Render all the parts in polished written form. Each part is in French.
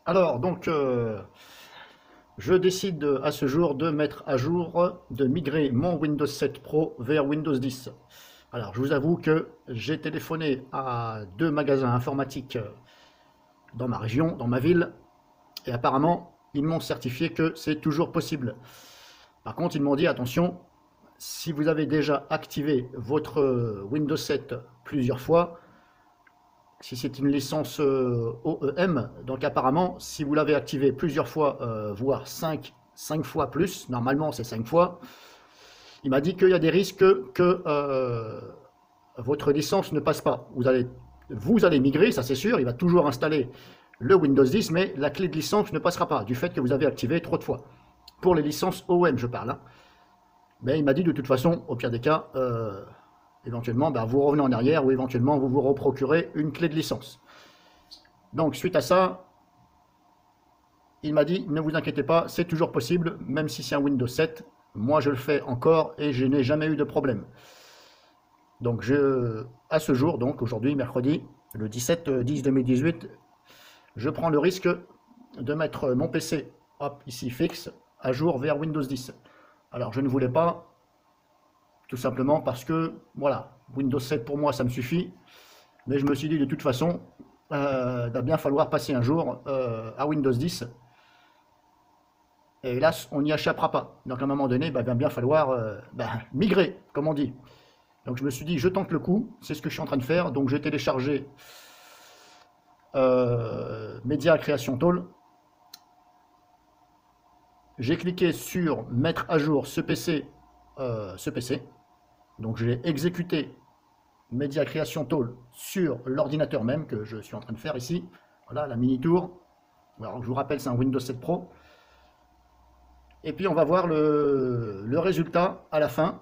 Alors, je décide à ce jour de mettre à jour, de migrer mon Windows 7 Pro vers Windows 10. Alors, je vous avoue que j'ai téléphoné à deux magasins informatiques dans ma région, dans ma ville, et apparemment, ils m'ont certifié que c'est toujours possible. Par contre, ils m'ont dit, attention, si vous avez déjà activé votre Windows 7 plusieurs fois, si c'est une licence OEM, donc apparemment, si vous l'avez activé plusieurs fois, voire 5 fois plus, normalement c'est 5 fois, il m'a dit qu'il y a des risques que votre licence ne passe pas. Vous allez migrer, ça c'est sûr, il va toujours installer le Windows 10, mais la clé de licence ne passera pas, du fait que vous avez activé trop de fois. Pour les licences OEM, je parle. Hein. Mais il m'a dit de toute façon, au pire des cas, éventuellement, vous revenez en arrière ou éventuellement vous vous reprocurez une clé de licence. Donc, suite à ça, il m'a dit, ne vous inquiétez pas, c'est toujours possible, même si c'est un Windows 7. Moi, je le fais encore et je n'ai jamais eu de problème. Donc, à ce jour, donc aujourd'hui, mercredi, le 17-10-2018, je prends le risque de mettre mon PC, hop, ici fixe, à jour vers Windows 10. Alors, je ne voulais pas, tout simplement parce que, voilà, Windows 7 pour moi, ça me suffit. Mais je me suis dit, de toute façon, il va bien falloir passer un jour à Windows 10. Et hélas, on n'y échappera pas. Donc à un moment donné, il va bien falloir migrer, comme on dit. Donc je me suis dit, je tente le coup, c'est ce que je suis en train de faire. Donc j'ai téléchargé Media Creation Tool. J'ai cliqué sur mettre à jour ce PC. Donc j'ai exécuté Media Creation Tool sur l'ordinateur même que je suis en train de faire ici. Voilà la mini tour. Alors je vous rappelle, c'est un Windows 7 Pro. Et puis on va voir le résultat à la fin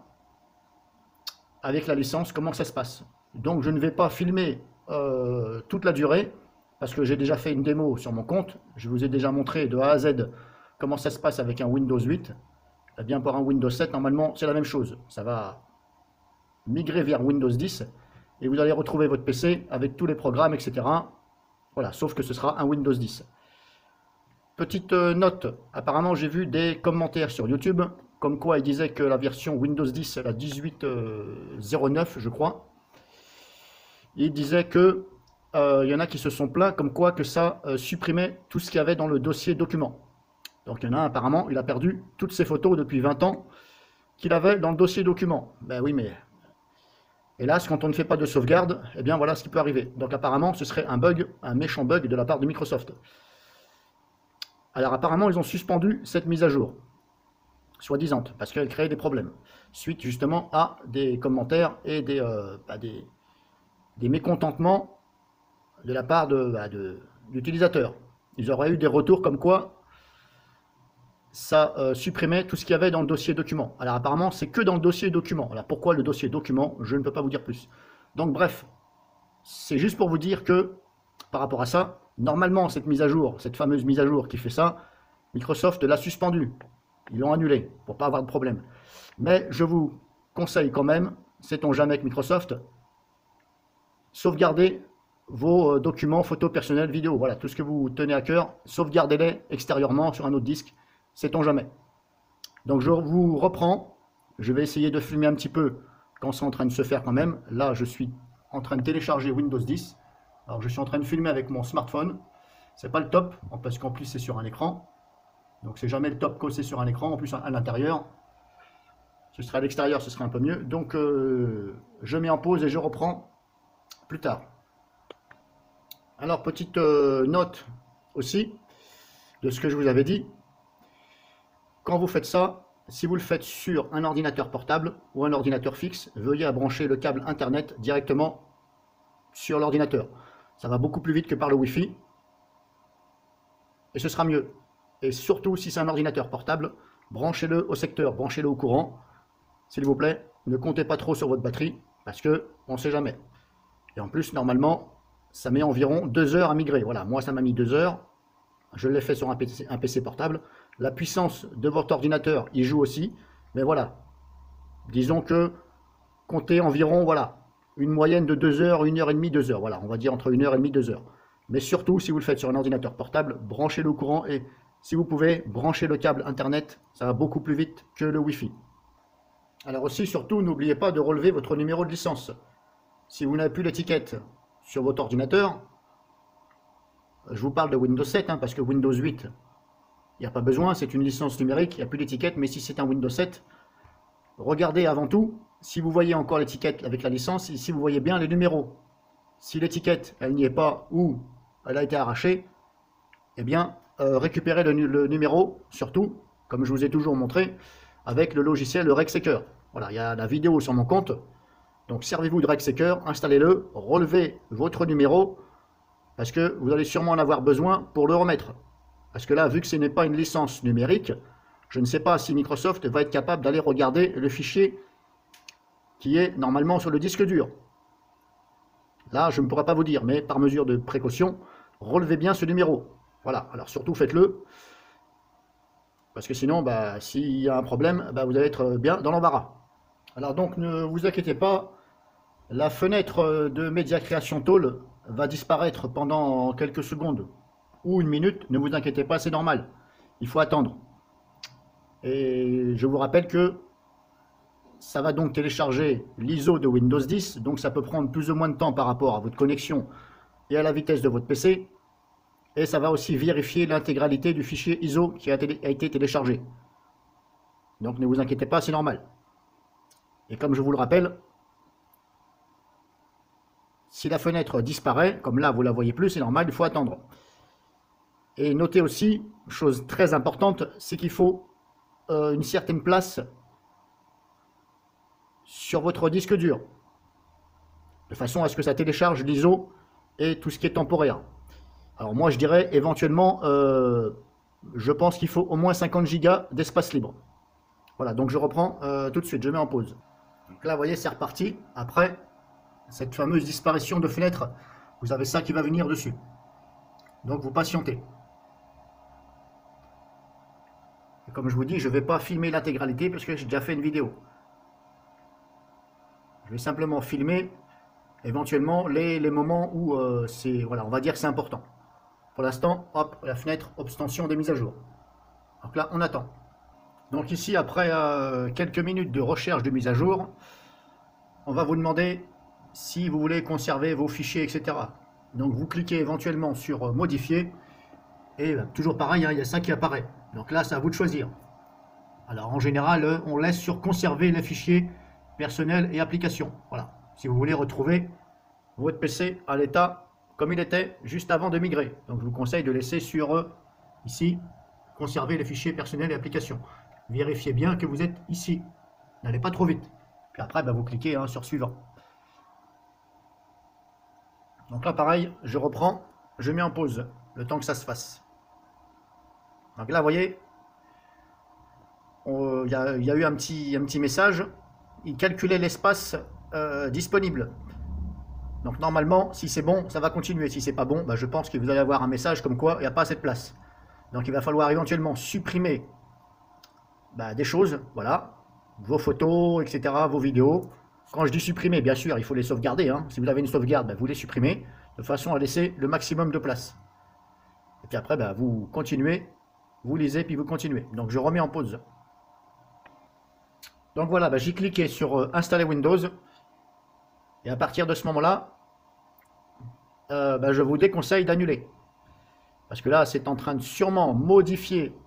avec la licence, comment ça se passe. Donc je ne vais pas filmer toute la durée parce que j'ai déjà fait une démo sur mon compte. Je vous ai déjà montré de A à Z comment ça se passe avec un Windows 8. Eh bien pour un Windows 7, normalement c'est la même chose. Ça va migrer vers Windows 10 et vous allez retrouver votre PC avec tous les programmes, etc. Voilà, sauf que ce sera un Windows 10. Petite note, apparemment j'ai vu des commentaires sur YouTube, comme quoi ils disaient que la version Windows 10, la 18.09 je crois, ils disaient que il y en a qui se sont plaints comme quoi que ça supprimait tout ce qu'il y avait dans le dossier document. Donc il y en a un, apparemment, il a perdu toutes ses photos depuis 20 ans qu'il avait dans le dossier document. Ben oui, mais hélas, quand on ne fait pas de sauvegarde, eh bien voilà ce qui peut arriver. Donc apparemment, ce serait un bug, un méchant bug de la part de Microsoft. Alors apparemment, ils ont suspendu cette mise à jour, soi-disant, parce qu'elle créait des problèmes, suite justement à des commentaires et des mécontentements de la part d'utilisateurs. Ils auraient eu des retours comme quoi ça supprimait tout ce qu'il y avait dans le dossier document. Alors apparemment, c'est que dans le dossier document. Alors pourquoi le dossier document? Je ne peux pas vous dire plus. Donc bref, c'est juste pour vous dire que, par rapport à ça, normalement, cette mise à jour, cette fameuse mise à jour qui fait ça, Microsoft l'a suspendue. Ils l'ont annulée pour pas avoir de problème. Mais je vous conseille quand même, sait-on jamais avec Microsoft, sauvegardez vos documents, photos personnelles, vidéos. Voilà, tout ce que vous tenez à cœur, sauvegardez-les extérieurement sur un autre disque, sait-on jamais. Donc je vous reprends. Je vais essayer de filmer un petit peu quand c'est en train de se faire quand même. Là, je suis en train de télécharger Windows 10. Alors je suis en train de filmer avec mon smartphone. C'est pas le top, parce qu'en plus c'est sur un écran. Donc c'est jamais le top quand c'est sur un écran. En plus à l'intérieur, ce serait à l'extérieur, ce serait un peu mieux. Donc je mets en pause et je reprends plus tard. Alors petite note aussi de ce que je vous avais dit. Quand vous faites ça, si vous le faites sur un ordinateur portable ou un ordinateur fixe, veuillez brancher le câble Internet directement sur l'ordinateur. Ça va beaucoup plus vite que par le Wi-Fi. Et ce sera mieux. Et surtout, si c'est un ordinateur portable, branchez-le au secteur, branchez-le au courant. S'il vous plaît, ne comptez pas trop sur votre batterie, parce que on ne sait jamais. Et en plus, normalement, ça met environ 2 heures à migrer. Voilà, moi, ça m'a mis 2 heures. Je l'ai fait sur un PC portable. La puissance de votre ordinateur y joue aussi. Mais voilà, disons que comptez environ, voilà, une moyenne de 2 heures, 1 heure et demie, 2 heures. Voilà, on va dire entre 1 heure et demie, 2 heures. Mais surtout, si vous le faites sur un ordinateur portable, branchez-le au courant et si vous pouvez, branchez le câble Internet, ça va beaucoup plus vite que le Wi-Fi. Alors aussi, surtout, n'oubliez pas de relever votre numéro de licence. Si vous n'avez plus l'étiquette sur votre ordinateur, je vous parle de Windows 7, hein, parce que Windows 8, il n'y a pas besoin, c'est une licence numérique, il n'y a plus d'étiquette, mais si c'est un Windows 7, regardez avant tout, si vous voyez encore l'étiquette avec la licence, et si vous voyez bien les numéros. Si l'étiquette, elle n'y est pas, ou elle a été arrachée, eh bien, récupérez le numéro, surtout, comme je vous ai toujours montré, avec le logiciel RegSeeker. Voilà, il y a la vidéo sur mon compte, donc servez-vous de RegSeeker, installez-le, relevez votre numéro, parce que vous allez sûrement en avoir besoin pour le remettre. Parce que là, vu que ce n'est pas une licence numérique, je ne sais pas si Microsoft va être capable d'aller regarder le fichier qui est normalement sur le disque dur. Là, je ne pourrais pas vous dire, mais par mesure de précaution, relevez bien ce numéro. Voilà, alors surtout faites-le, parce que sinon, bah, s'il y a un problème, bah, vous allez être bien dans l'embarras. Alors donc, ne vous inquiétez pas, la fenêtre de Media Creation Tool va disparaître pendant quelques secondes ou une minute, ne vous inquiétez pas, c'est normal, il faut attendre. Et je vous rappelle que ça va donc télécharger l'ISO de Windows 10, donc ça peut prendre plus ou moins de temps par rapport à votre connexion et à la vitesse de votre PC. Et ça va aussi vérifier l'intégralité du fichier ISO qui a été téléchargé. Donc ne vous inquiétez pas, c'est normal. Et comme je vous le rappelle, si la fenêtre disparaît, comme là vous ne la voyez plus, c'est normal, il faut attendre. Et notez aussi, chose très importante, c'est qu'il faut une certaine place sur votre disque dur, de façon à ce que ça télécharge l'ISO et tout ce qui est temporaire. Alors moi je dirais éventuellement, je pense qu'il faut au moins 50 Go d'espace libre. Voilà, donc je reprends tout de suite, je mets en pause. Donc là vous voyez c'est reparti, après cette fameuse disparition de fenêtre, vous avez ça qui va venir dessus. Donc vous patientez. Et comme je vous dis, je ne vais pas filmer l'intégralité parce que j'ai déjà fait une vidéo. Je vais simplement filmer éventuellement les moments où c'est, voilà, on va dire que c'est important. Pour l'instant, hop, la fenêtre obtention des mises à jour. Donc là, on attend. Donc ici, après quelques minutes de recherche de mise à jour, on va vous demander si vous voulez conserver vos fichiers, etc. Donc vous cliquez éventuellement sur modifier et toujours pareil, hein, il y a ça qui apparaît. Donc là, c'est à vous de choisir. Alors en général, on laisse sur conserver les fichiers personnels et applications. Voilà. Si vous voulez retrouver votre PC à l'état comme il était juste avant de migrer. Donc je vous conseille de laisser sur ici conserver les fichiers personnels et applications. Vérifiez bien que vous êtes ici. N'allez pas trop vite. Puis après, vous cliquez sur suivant. Donc là, pareil, je reprends, je mets en pause le temps que ça se fasse. Donc là, vous voyez, il y a eu un petit message. Il calculait l'espace disponible. Donc normalement, si c'est bon, ça va continuer. Si c'est pas bon, je pense que vous allez avoir un message comme quoi il n'y a pas assez de place. Donc il va falloir éventuellement supprimer des choses, voilà, vos photos, etc., vos vidéos. Quand je dis supprimer, bien sûr, il faut les sauvegarder. Hein. Si vous avez une sauvegarde, vous les supprimez de façon à laisser le maximum de place. Et puis après, vous continuez, vous lisez, puis vous continuez. Donc je remets en pause. Donc voilà, j'ai cliqué sur installer Windows. Et à partir de ce moment-là, je vous déconseille d'annuler. Parce que là, c'est en train de sûrement modifier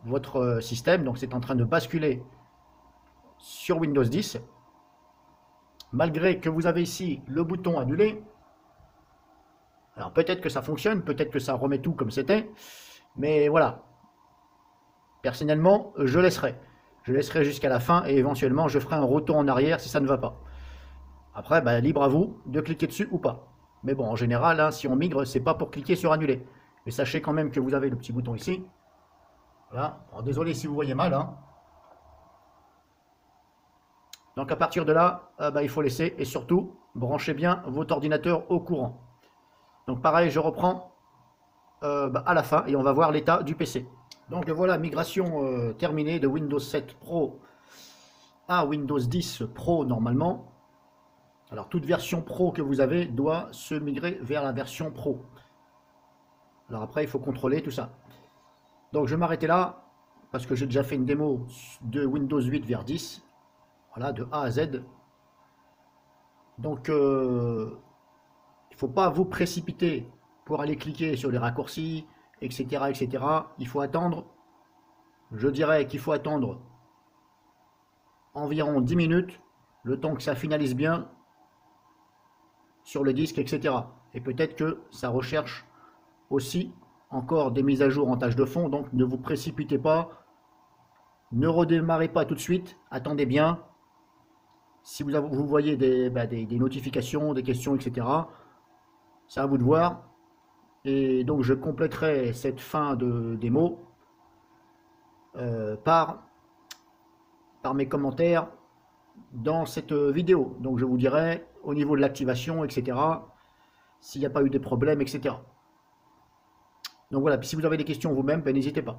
votre système. Donc c'est en train de basculer sur Windows 10. Malgré que vous avez ici le bouton annuler. Alors peut-être que ça fonctionne, peut-être que ça remet tout comme c'était. Mais voilà. Personnellement, je laisserai. Je laisserai jusqu'à la fin et éventuellement je ferai un retour en arrière si ça ne va pas. Après, libre à vous de cliquer dessus ou pas. Mais bon, en général, hein, si on migre, c'est pas pour cliquer sur annuler. Mais sachez quand même que vous avez le petit bouton ici. Voilà. Alors, désolé si vous voyez mal. Hein. Donc à partir de là, il faut laisser et surtout branchez bien votre ordinateur au courant. Donc pareil, je reprends à la fin et on va voir l'état du PC. Donc voilà, migration terminée de Windows 7 Pro à Windows 10 Pro normalement. Alors toute version Pro que vous avez doit se migrer vers la version Pro. Alors après, il faut contrôler tout ça. Donc je vais m'arrêter là, parce que j'ai déjà fait une démo de Windows 8 vers 10, voilà, de A à Z. Donc il ne faut pas vous précipiter pour aller cliquer sur les raccourcis, etc., etc. Il faut attendre, je dirais qu'il faut attendre environ 10 minutes, le temps que ça finalise bien sur le disque, etc. Et peut-être que ça recherche aussi encore des mises à jour en tâche de fond, donc ne vous précipitez pas, ne redémarrez pas tout de suite, attendez bien. Si vous voyez des notifications, des questions, etc., c'est à vous de voir. Et donc je compléterai cette fin de démo par mes commentaires dans cette vidéo. Donc je vous dirai au niveau de l'activation, etc., s'il n'y a pas eu de problème, etc. Donc voilà, puis si vous avez des questions vous-même, ben, n'hésitez pas.